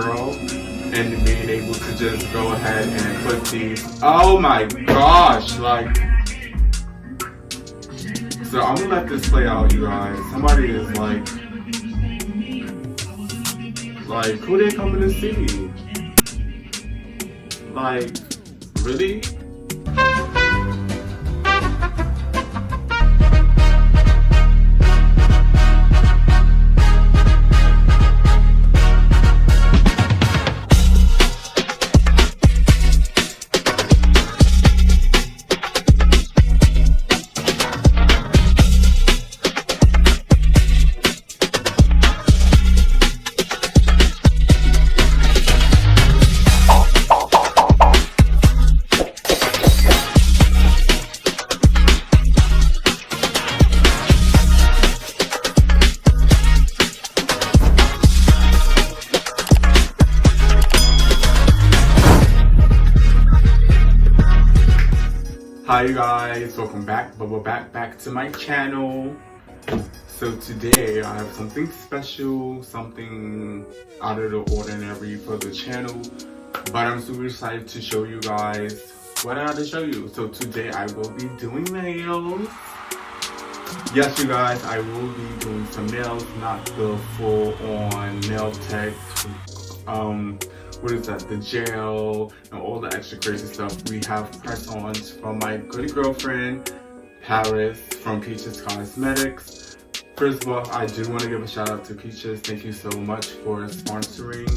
girl and being able to just go ahead and put these, oh my gosh, like, so I'm gonna let this play out, you guys. Somebody is like, who they coming to see? Like, really? Hi you guys, welcome back, back to my channel. So today I have something special, something out of the ordinary for the channel, but I'm super excited to show you guys what I have to show you. So today I will be doing nails. Yes you guys, I will be doing some nails, not the full on nail tech, what is that, the gel and all the extra crazy stuff. We have press-ons from my good girlfriend Paris from Peachez Cosmeticz. First of all, I do want to give a shout out to Peachez. Thank you so much for sponsoring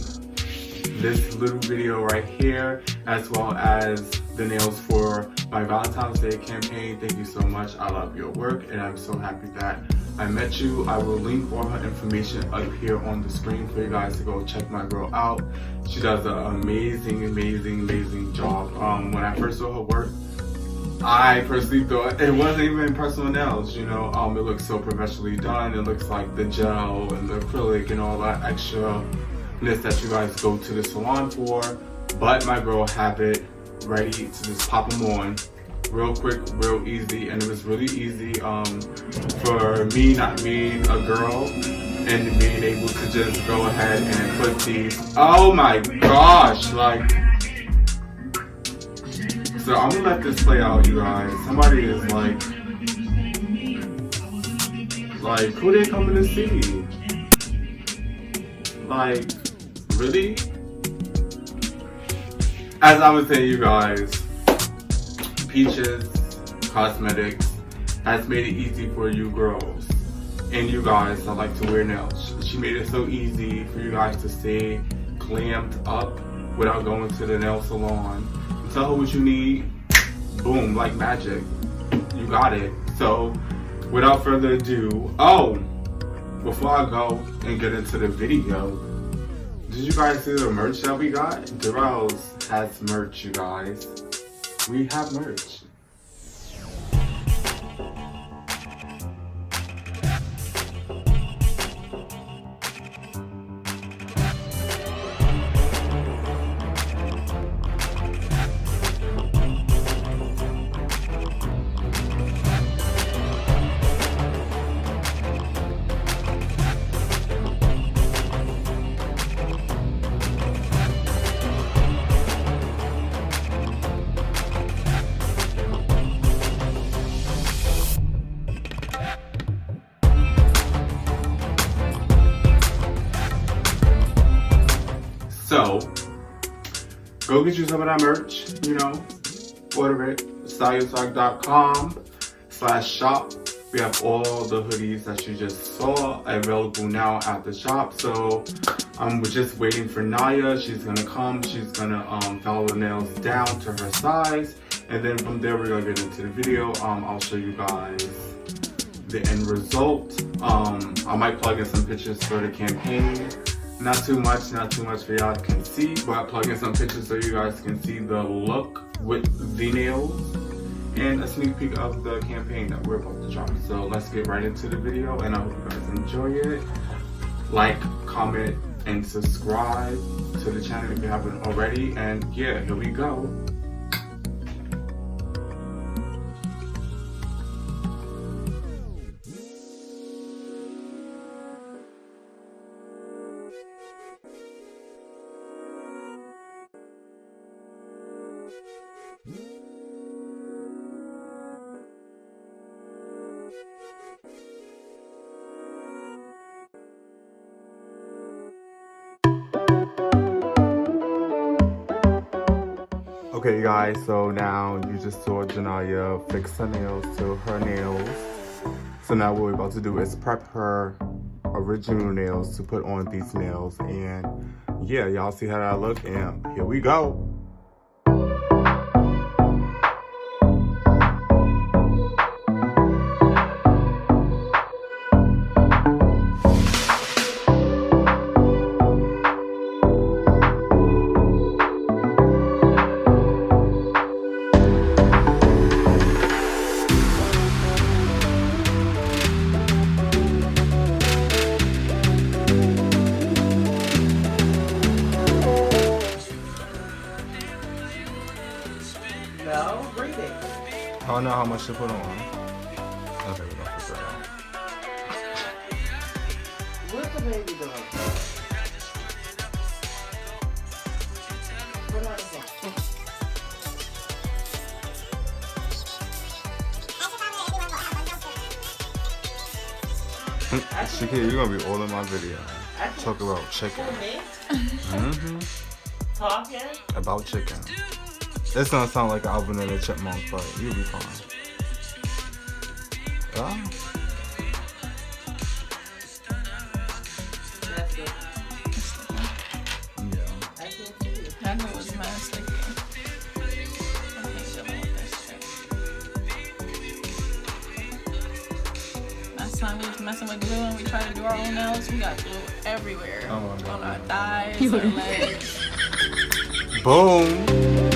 this little video right here, as well as the nails for my Valentine's Day campaign. Thank you so much. I love your work and I'm so happy that I met you. I will link all her information up here on the screen for you guys to go check my girl out. She does an amazing job. When I first saw her work, I personally thought it wasn't even personal nails, you know. It looks so professionally done. It looks like the gel and the acrylic and all that extra-ness that you guys go to the salon for. But my girl have it ready to just pop them on real quick, real easy. And it was really easy for me not being a girl and being able to just go ahead and put these, oh my gosh, like, so I'm gonna let this play out, you guys. Somebody is like, who they coming to see? Like, really? As I was saying, you guys, Peachez Cosmeticz has made it easy for you girls and you guys that like to wear nails. She made it so easy for you guys to stay glammed up without going to the nail salon. You tell her what you need, boom, like magic, you got it. So without further ado, before I go and get into the video, did you guys see the merch that we got? Derells has merch, you guys. We have merch. So, go get you some of that merch, you know, order it, styletalk.com/shop. We have all the hoodies that you just saw available now at the shop. So, we're just waiting for Naya. She's gonna come, she's gonna follow the nails down to her size. And then from there, we're gonna get into the video. I'll show you guys the end result. I might plug in some pictures for the campaign. Not too much for y'all can see, but plug in some pictures so you guys can see the look with the nails and a sneak peek of the campaign that we're about to drop. So let's get right into the video and I hope you guys enjoy it. Like, comment, and subscribe to the channel if you haven't already. And yeah, here we go. Okay, guys, so now you just saw Janaya fix her nails to her nails. So now what we're about to do is prep her original nails to put on these nails. And yeah, y'all see how that look, and here we go. No, breathe it. I don't know how much to put on. Okay, we're gonna figure it out. What's the baby doing? Put on again. Shakira, you're gonna be all in my video. Talk about chicken. Talking? About chicken. It's gonna sound like Alvin and the Chipmunk, but you'll be fine. Oh. That's good. Yeah. I can't see it. I know it was mad sticky. I can't deal with this shit. Last time we was messing with glue and we tried to do our own nails, we got glue everywhere. Oh my God. On our thighs, our legs. Boom.